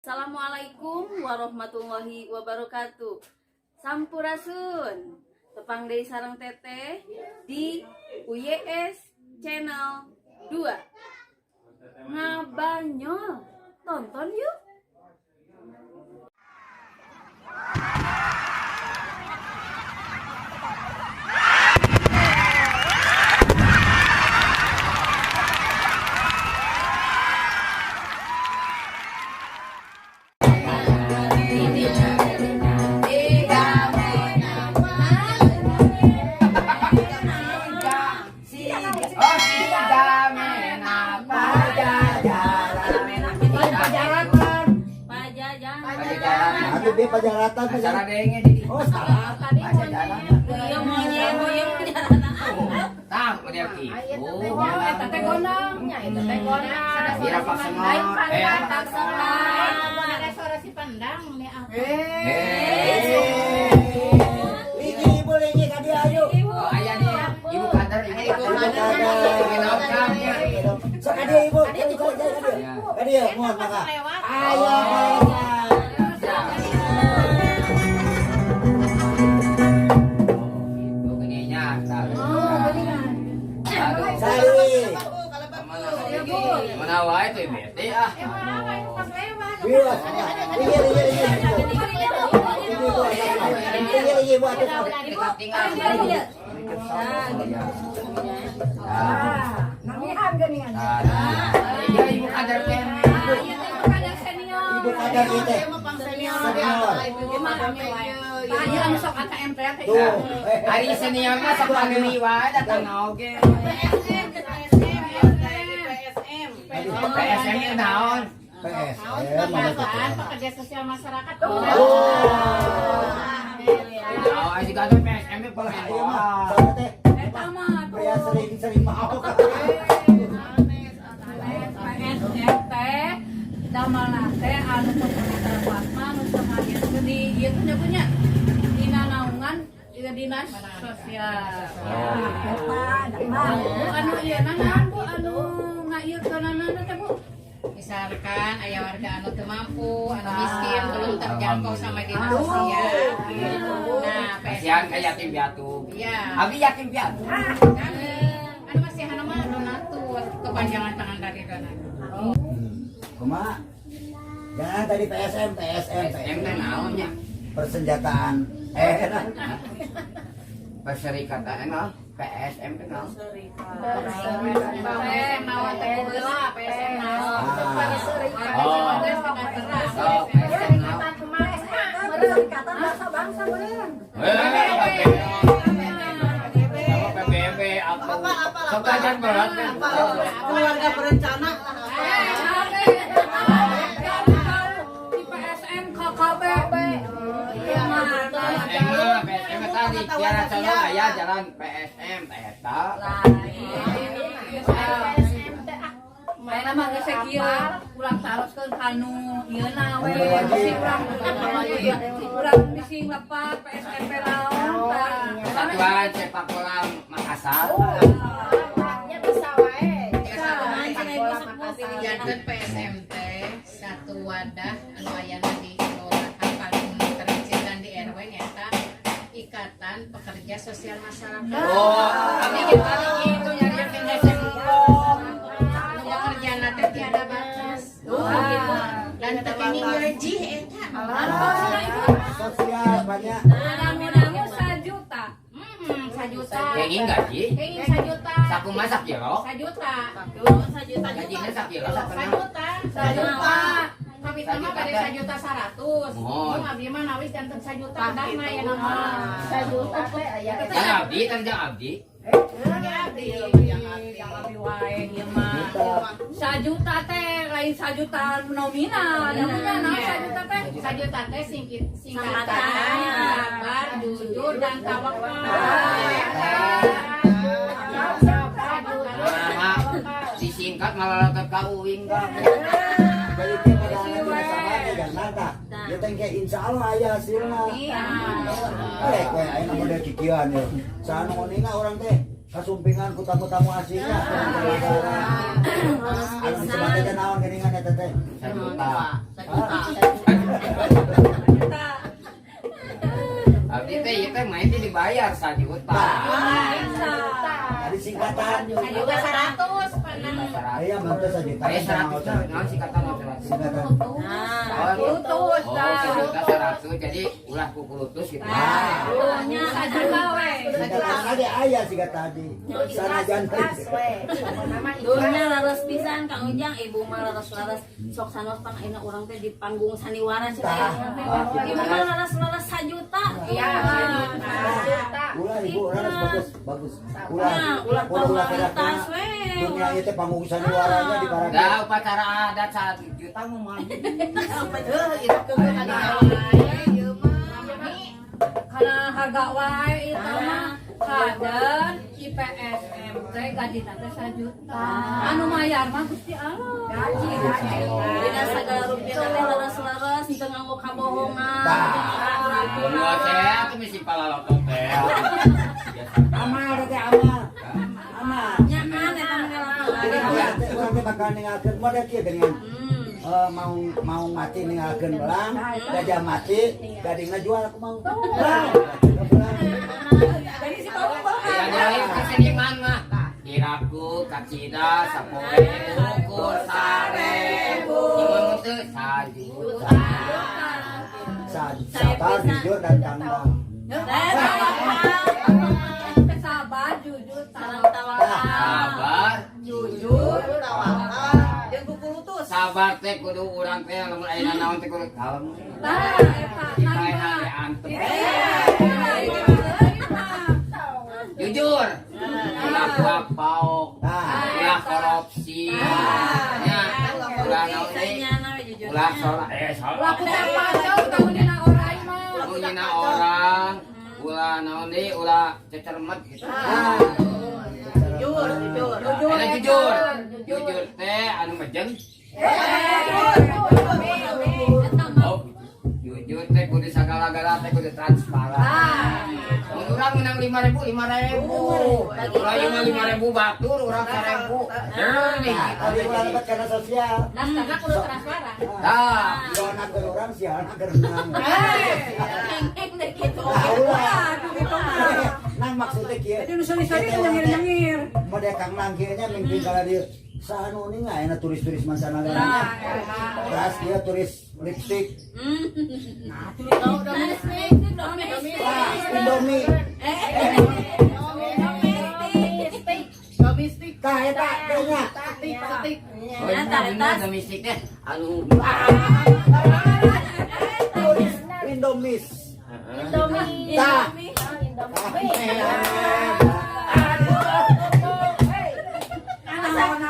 Assalamualaikum warahmatullahi wabarakatuh. Sampurasun. Tepang deui sareng teteh di UYS Channel 2. Ngabanyol. Tonton yuk. Dia pajaratan acara denge di. Oh, salah. Tadi moyeng Tah, dia ki. Oh, eta teh gondongnya, eta teh gondong. Bira pasengot. Pantak senang. Ada suara si pandang nih apa? Iki ibu lagi ka dia ayo. Oh, aya dia. Ibu kadar, ibu kadar. Sok ka dia ibu. Ka dia, mohon maka. Ayo. Mana wae teh bete ah. Iya. Iya buat Tinggal. Namihan geningan. Ya ibu kadar teh. ibu kadar kita. Yang sok ATM teh. Tuh. Hari senior mah sok pandemi wae datang oge. PSM itu naon? Pekerjaan pekerja sosial masyarakat. Oh, aja kata PSM itu boleh. Eta mah Saya sering mau. PSM teh damalna teh anu pemerintah plasma nu samaya di ieu teh punya dina naungan dinas sosial. Anu ieu naon Bu anu ngaieukeunana teh Bu? Misalkan aya warga anu teu mampu, anu miskin belum terjangkau sama dinas sosial. Nah, Kasihan ka yatim piatu. Iya. Abi yatim piatu. Anu masih anu mah donatur, kepanjangan tangan dari donatur. Kumaha? Jangan tadi PSM. PSM teh naonnya? Persenjataan. Perserikatan naon? PSM teh naon? PSM naon teh heula, PSM naon. Oh. PSM naon? Perserikatan bangsa-bangsa meureun. PBB apa? Sok ajan berat. Keluarga berencana Di PSM KKB. PSM tadi Kiara Condong aya jalan PSM eta. Mana mah geus kieu urang taroskeun kanu ieuna we bisi urang bisi lepat PSMP lawan. Persatuan Sepak Bola Makassar. Nya bisa wae. jangan PSMT satu wadah anu ayana di kelurahan paling terkecil dan di RW nyata Ikatan Pekerja Sosial Masyarakat. Oh, Tapi kita gitu nyari yang PSM pekerjaan teh tiada batas. Gitu. Dan tekeni gaji eta. Sosial banyak. Dami-dami 1 juta. 1 juta. kenging gaji. Kenging 1 juta. Saku masak kilo. 1 juta. Gajinya sak kilo. 1 juta. Tapi sama pada 1 juta 100. Mohon. Mau abdi mah nawis janten 1 juta dana ya nama. 1 juta teh aya. Yang abdi, tanjang abdi. Yang abdi wae ieu mah. 1 juta teh lain 1 juta nominal. Namanya naon 1 juta teh? 1 juta teh singkatan sabar, jujur dan tawakal. Disingkat malah leket ka uing ka. Baliknya pada anak sama dan nata. Ya tengke insya Allah aya hasilna. Iya. Kue ayo model kikian ya. Sana ngoninga orang teh kasumpingan ku tamu-tamu asingnya. Anu disebut aja naon geningan eta teh. 1 juta. Abdi teh ieu teh main teh dibayar 1 juta. Ada singkatan. Juga 100 pernah. Aya mantap saja. Aya 100 naon singkatan 100. Singkatan. Nah, Putus Oh, dah. 1 juta 100 jadi ulah kukulutus gitu. ulahnya Sajuta we. Singkatan ada aya singkatan tadi. Sanajan. dulunya laras pisan Kang Ujang, ibu mah laras-laras sok sanos pang ayeuna urang teh di panggung sandiwara cenah. Ibu mah laras-laras 1 juta. Iya. Ulah ibu raras bagus bagus. Nah, ulah popularitas we. Dunia ieu teh panggung sandiwaranya di Paraga. Da upacara adat 1 juta mah mah. Karena harga wae itu mah kader IPSM teh gadina teh 1 juta. Anu mayar mah Gusti Allah. Gaji. Dina sagala rupiah teh laras-laras henteu nganggo kabohongan. Mun saya tuh misi palalotot teh. Amal teh amal. Amal. Nyaman eta mah Urang teh bakal ningalkeun model kieu dengan mau mati ningalkeun belang, gajah mati, gadingna jual aku mau. Jadi si Bapak Ya lain kesenian mah. Kiraku, kacida, sapoe, ukur, sare, imun teu 1 juta. Sabar, jujur dan tambang. sabar jujur sareng tawakal. Sabar, jujur sabar teh kudu urang teh lamun ayeuna naon teh kudu kalem. Nah, eta Dipae hade antep. Jujur. Ulah pauk, ulah korupsi. Ya, ulah naon deui? Saenyana we jujur. Ulah salah salah. laku terpajau tahu dina orang mah Ngina orang, ulah naon deui? Ulah cecermet gitu. Jujur. Eta jujur. Jujur teh anu mejeng. Oh, jujur teh kudu sagala-gala teh kudu transparan. Mun urang menang 5.000, 5.000. Urang ieu mah 5.000 batur, urang 1.000. Jernih. Tadi ulah dapat karena sosial. naskahna kudu transparan Dah. Anak ke orang sih anak ke renang. Eng deh kitu. Nang maksudnya kieu. jadi nu sori-sori nyengir-nyengir Model Kang Nang kieu nya mimpi kala dia sanu nih nggak enak turis-turis mancanegara. Terus dia turis lipstick. Domestik. Indomie. Domestik. Tah eta kayaknya. Oh, ini bener domestik teh anu. Turis Indomis. Indomie. Tah.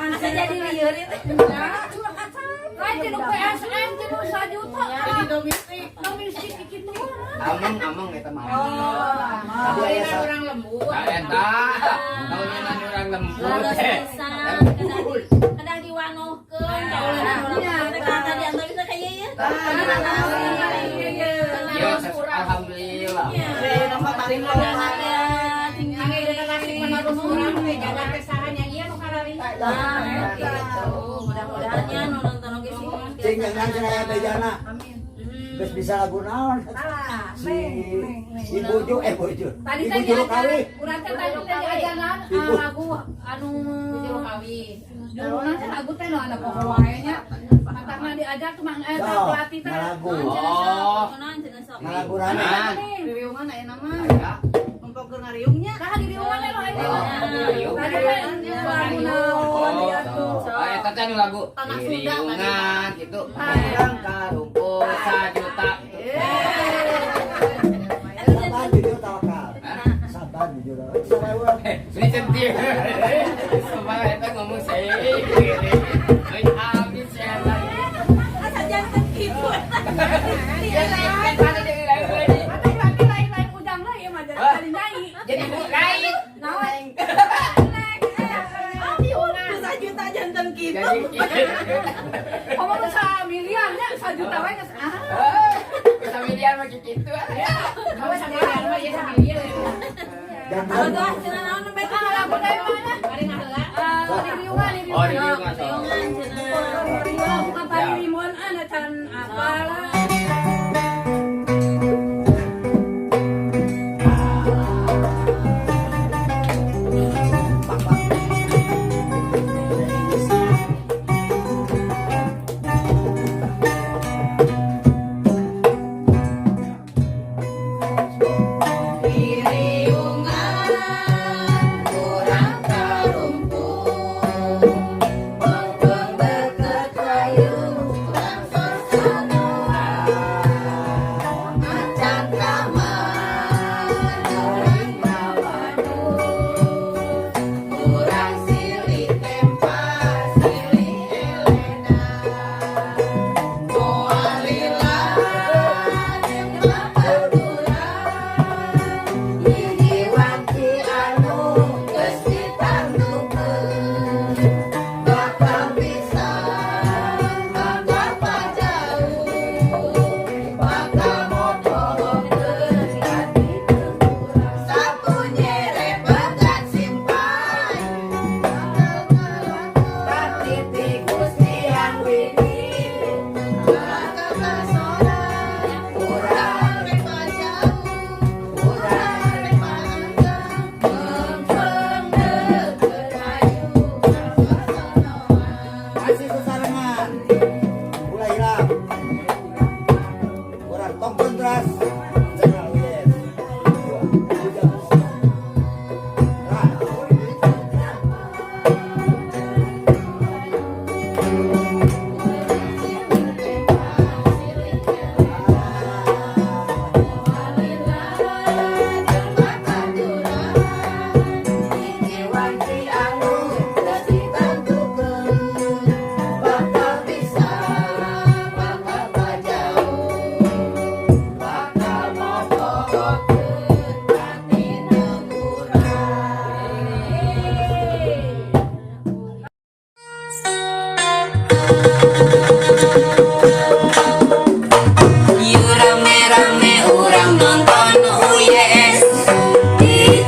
Asa jadi lieur itu. lain di PSM di 1 juta Jadi domestik. domestik kitu Amang eta mah. Tadi aya sa. Orang lembut. Tah eta. Tahunan urang lembut Laras teh. pisan kadang diwanohkeun kata di antara bisa kayak ieu. Ya, alhamdulillah. Kami udah kasih menerus orang teh jaga kesahan yang ieu nu kararita. Mudah-mudahan ya nonton oge sih. Cing yang nang cenah aya bejana. Geus bisa lagu naon? Si Ibu Ju Bojo. tadi Ibu teh Ju kali. urang teh tadi teh diajaran lagu anu Juru kawi. dulu nanti lagu teh nu anu poho wae nya katana diajar tuh mang eta pelatih teh Ngalagu. Oh. Ngalagu rame. Nah, Riungan aya nama. aya. Empok ngariungnya. nah di rumah teh lo aja Oh, tadi teh lagu naon dia tuh Oh, eta teh anu lagu Riungan gitu. Urang karumpul 1 juta. Sabar jujur tawakal. Sabar jujur. Sabar. Ini centir. Supaya eta ngomong saya. Ai habis ya lagi. Asa jantan kitu. Ya lain pada jadi lain. lagi lain ujang lah ya mah jadi nyanyi Jadi lain. naon Bisa juta jantan kitu. Jadi ngomong tuh 1 miliar nya 1 juta wae geus familiar mah gitu. Kamu sama orang mah ieu sama ieu. Dan Aduh, cenah naon nembe teh lagu dari mana? Mari ngaheula. di riungan Oh, di Riungan. Riungan cenah. bukan siap. Limon ana can apalah. Kasih sesarengan. Mulai hilang. Kurang tong kontras. Jangan yes. Rame-rame orang nonton UYS di